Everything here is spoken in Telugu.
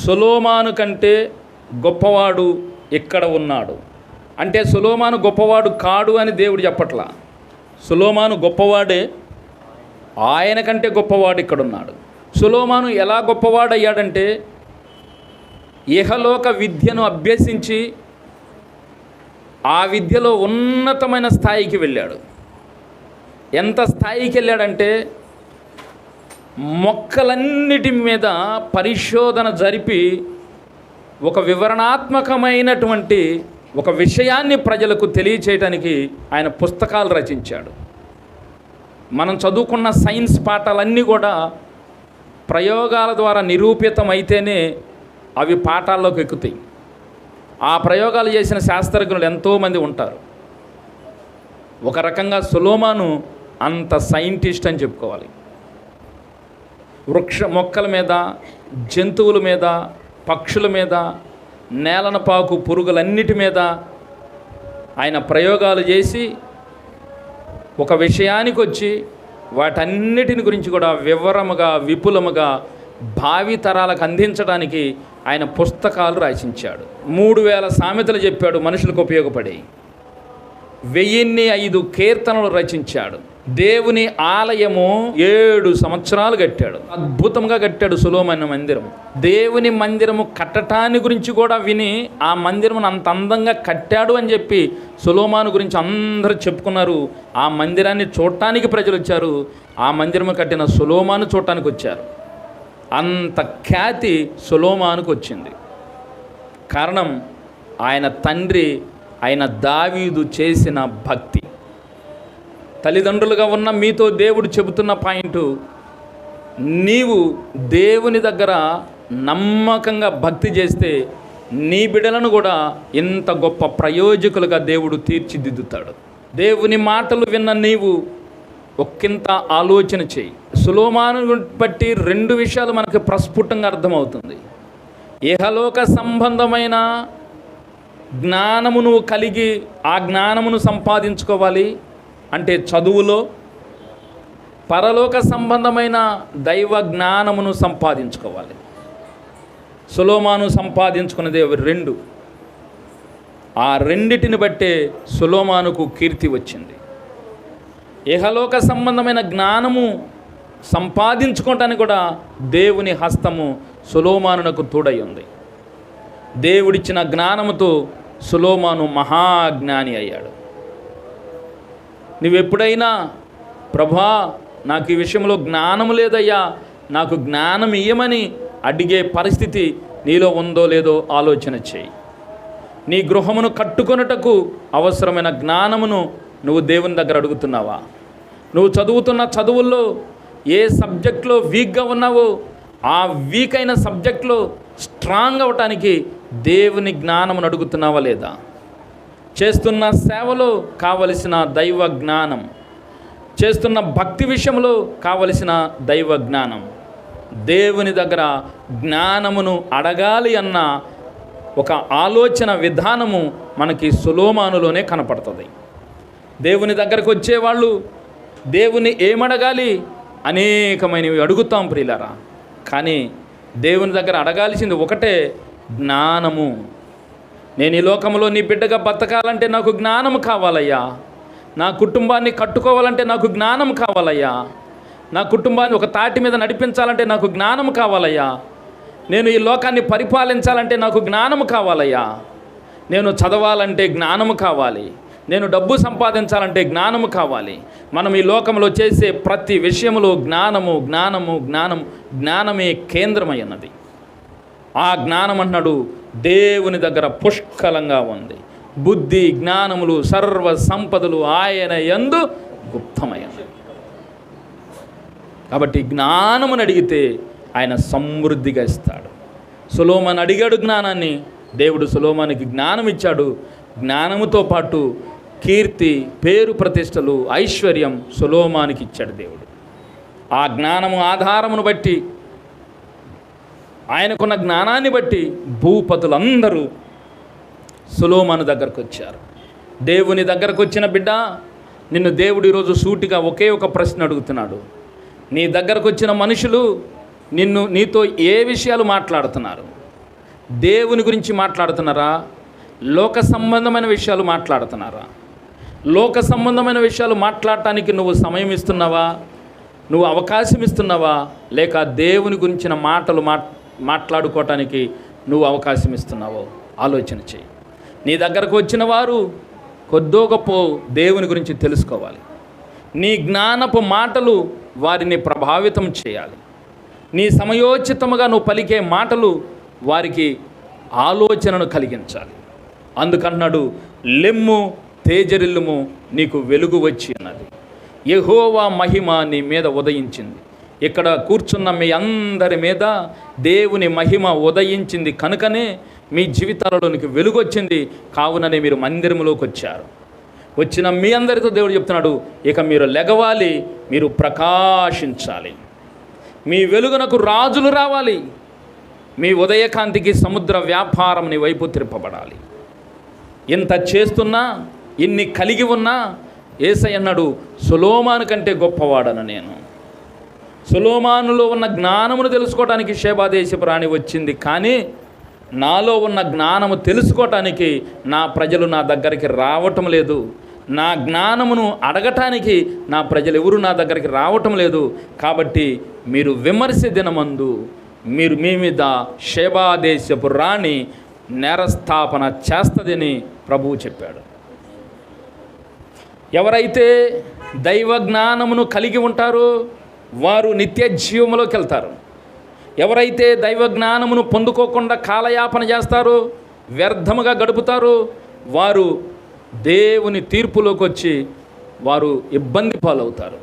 సొలొమోను కంటే గొప్పవాడు ఇక్కడ ఉన్నాడు అంటే సొలొమోను గొప్పవాడు కాడు అని దేవుడు చెప్పట్లా. సొలొమోను గొప్పవాడే, ఆయన కంటే గొప్పవాడు ఇక్కడ ఉన్నాడు. సొలొమోను ఎలా గొప్పవాడయ్యాడంటే ఇహలోక విద్యను అభ్యసించి ఆ విద్యలో ఉన్నతమైన స్థాయికి వెళ్ళాడు. ఎంత స్థాయికి వెళ్ళాడంటే మొక్కలన్నిటి మీద పరిశోధన జరిపి ఒక వివరణాత్మకమైనటువంటి ఒక విషయాన్ని ప్రజలకు తెలియచేయడానికి ఆయన పుస్తకాలు రచించాడు. మనం చదువుకున్న సైన్స్ పాఠాలన్నీ కూడా ప్రయోగాల ద్వారా నిరూపితమైతేనే అవి పాఠాల్లోకి ఎక్కుతాయి. ఆ ప్రయోగాలు చేసిన శాస్త్రజ్ఞులు ఎంతోమంది ఉంటారు. ఒక రకంగా సొలొమోను అంత సైంటిస్ట్ అని చెప్పుకోవాలి. మొక్కల మీద, జంతువుల మీద, పక్షుల మీద, నేలన పాకు పురుగులన్నిటి మీద ఆయన ప్రయోగాలు చేసి ఒక విషయానికి వచ్చి వాటన్నిటిని గురించి కూడా వివరముగా విపులముగా భావితరాలకు అందించడానికి ఆయన పుస్తకాలు రచించాడు. 3000 సామెతలు చెప్పాడు మనుషులకు ఉపయోగపడి. 1005 కీర్తనలు రచించాడు. దేవుని ఆలయము 7 సంవత్సరాలు కట్టాడు. అద్భుతంగా కట్టాడు సొలొమోను మందిరం. దేవుని మందిరము కట్టటాన్ని గురించి కూడా విని ఆ మందిరమును అంత అందంగా కట్టాడు అని చెప్పి సొలొమోను గురించి అందరూ చెప్పుకున్నారు. ఆ మందిరాన్ని చూడటానికి ప్రజలు వచ్చారు. ఆ మందిరము కట్టిన సొలొమోను చూడటానికి వచ్చారు. అంత ఖ్యాతి సొలొమోనుకు వచ్చింది. కారణం ఆయన తండ్రి ఆయన దావీదు చేసిన భక్తి. తల్లిదండ్రులుగా ఉన్న మీతో దేవుడు చెబుతున్న పాయింట్, నీవు దేవుని దగ్గర నమ్మకంగా భక్తి చేస్తే నీ బిడ్డలను కూడా ఇంత గొప్ప ప్రయోజకులుగా దేవుడు తీర్చిదిద్దుతాడు. దేవుని మాటలు విన్న నీవు ఒక్కింత ఆలోచన చేయి. సొలొమోను బట్టి 2 విషయాలు మనకు ప్రస్ఫుటంగా అర్థమవుతుంది. ఇహలోక సంబంధమైన జ్ఞానమును కలిగి ఆ జ్ఞానమును సంపాదించుకోవాలి అంటే చదువులో, పరలోక సంబంధమైన దైవ జ్ఞానమును సంపాదించుకోవాలి. సొలొమోను సంపాదించుకున్నది 2. ఆ రెండిటిని బట్టే సొలొమోనుకు కీర్తి వచ్చింది. ఇహలోక సంబంధమైన జ్ఞానము సంపాదించుకోవటానికి కూడా దేవుని హస్తము సొలొమోనునకు తోడై ఉంది. దేవుడిచ్చిన జ్ఞానముతో సొలొమోను మహాజ్ఞాని అయ్యాడు. నువ్వెప్పుడైనా ప్రభా నాకు ఈ విషయంలో జ్ఞానము లేదయ్యా, నాకు జ్ఞానం ఇయ్యమని అడిగే పరిస్థితి నీలో ఉందో లేదో ఆలోచన చేయి. నీ గృహమును కట్టుకొనుటకు అవసరమైన జ్ఞానమును నువ్వు దేవుని దగ్గర అడుగుతున్నావా? నువ్వు చదువుతున్న చదువుల్లో ఏ సబ్జెక్ట్లో వీక్గా ఉన్నావో ఆ వీక్ అయిన సబ్జెక్ట్లో స్ట్రాంగ్ అవటానికి దేవుని జ్ఞానమును అడుగుతున్నావా లేదా? చేస్తున్న సేవలో కావలసిన దైవ జ్ఞానం, చేస్తున్న భక్తి విషయంలో కావలసిన దైవ జ్ఞానం, దేవుని దగ్గర జ్ఞానమును అడగాలి అన్న ఒక ఆలోచన విధానము మనకి సొలొమోనులోనే కనపడుతుంది. దేవుని దగ్గరకు వచ్చేవాళ్ళు దేవుని ఏమడగాలి అనేకమైనవి అడుగుతాం ప్రియులారా. కానీ దేవుని దగ్గర అడగాల్సింది ఒకటే, జ్ఞానము. నేను ఈ లోకంలో నీ బిడ్డగా బతకాలంటే నాకు జ్ఞానము కావాలయ్యా. నా కుటుంబాన్ని కట్టుకోవాలంటే నాకు జ్ఞానం కావాలయ్యా. నా కుటుంబాన్ని ఒక తాటి మీద నడిపించాలంటే నాకు జ్ఞానం కావాలయ్యా. నేను ఈ లోకాన్ని పరిపాలించాలంటే నాకు జ్ఞానం కావాలయ్యా. నేను చదవాలంటే జ్ఞానము కావాలి. నేను డబ్బు సంపాదించాలంటే జ్ఞానము కావాలి. మనం ఈ లోకంలో చేసే ప్రతి విషయంలో జ్ఞానము జ్ఞానము జ్ఞానం జ్ఞానమే కేంద్రమై ఉన్నది. ఆ జ్ఞానం అన్నాడు దేవుని దగ్గర పుష్కలంగా ఉంది. బుద్ధి జ్ఞానములు సర్వ సంపదలు ఆయన యందు గుప్తమైనవి. కాబట్టి జ్ఞానమును అడిగితే ఆయన సమృద్ధిగా ఇస్తాడు. సొలొమోను అడిగాడు జ్ఞానాన్ని, దేవుడు సొలొమోనుకి జ్ఞానం ఇచ్చాడు. జ్ఞానముతో పాటు కీర్తి, పేరు ప్రతిష్టలు, ఐశ్వర్యం సొలొమోనుకి ఇచ్చాడు దేవుడు. ఆ జ్ఞానము ఆధారమును బట్టి, ఆయనకున్న జ్ఞానాన్ని బట్టి భూపతులందరూ సొలొమోను దగ్గరకు వచ్చారు. దేవుని దగ్గరకు వచ్చిన బిడ్డ, నిన్ను దేవుడు ఈరోజు సూటిగా ఒకే ఒక ప్రశ్న అడుగుతున్నాడు. నీ దగ్గరకు వచ్చిన మనుషులు నీతో ఏ విషయాలు మాట్లాడుతున్నారు? దేవుని గురించి మాట్లాడుతున్నారా? లోక సంబంధమైన విషయాలు మాట్లాడుతున్నారా? లోక సంబంధమైన విషయాలు మాట్లాడటానికి నువ్వు సమయం ఇస్తున్నావా? నువ్వు అవకాశం ఇస్తున్నావా? లేక దేవుని గురించిన మాటలు మాట్లాడుకోవటానికి నువ్వు అవకాశం ఇస్తున్నావో ఆలోచన చేయి. నీ దగ్గరకు వచ్చిన వారు కొద్దో గొప్ప దేవుని గురించి తెలుసుకోవాలి. నీ జ్ఞానపు మాటలు వారిని ప్రభావితం చేయాలి. నీ సమయోచితముగా నువ్వు పలికే మాటలు వారికి ఆలోచనను కలిగించాలి. అందుకన్నాడు, లెమ్ము తేజరిల్లుము, నీకు వెలుగు వచ్చి ఉన్నది, యెహోవా మహిమ నీ మీద ఉదయించింది. ఇక్కడ కూర్చున్న మీ అందరి మీద దేవుని మహిమ ఉదయించింది కనుకనే మీ జీవితాలలోనికి వెలుగు వచ్చింది. కావుననే మీరు మందిరంలోకి వచ్చారు. వచ్చిన మీ అందరితో దేవుడు చెప్తున్నాడు, ఇక మీరు లెగవాలి, మీరు ప్రకాశించాలి, మీ వెలుగునకు రాజులు రావాలి, మీ ఉదయకాంతికి సముద్ర వ్యాపారం నీ వైపు తిరపబడాలి. ఇంత చేస్తున్నా, ఇన్ని కలిగి ఉన్నా యేసయ్య అన్నాడు, సొలొమోను కంటే గొప్పవాడను నేను. సొలొమోనులో ఉన్న జ్ఞానమును తెలుసుకోవడానికి షేబా దేశపు రాణి వచ్చింది, కానీ నాలో ఉన్న జ్ఞానము తెలుసుకోవటానికి నా ప్రజలు నా దగ్గరికి రావటం లేదు. నా జ్ఞానమును అడగటానికి నా ప్రజలు ఎవరు నా దగ్గరికి రావటం లేదు. కాబట్టి మీరు విమర్శ దినమందు మీరు మీ మీద షేబా దేశపు రాణి నేరస్థాపన చేస్తుందని ప్రభువు చెప్పాడు. ఎవరైతే దైవ జ్ఞానమును కలిగి ఉంటారో వారు నిత్య జీవములోకి వెళ్తారు. ఎవరైతే దైవ జ్ఞానమును పొందుకోకుండా కాలయాపన చేస్తారో, వ్యర్థముగా గడుపుతారో, వారు దేవుని తీర్పులోకి వచ్చి వారు ఇబ్బంది పాలవుతారు.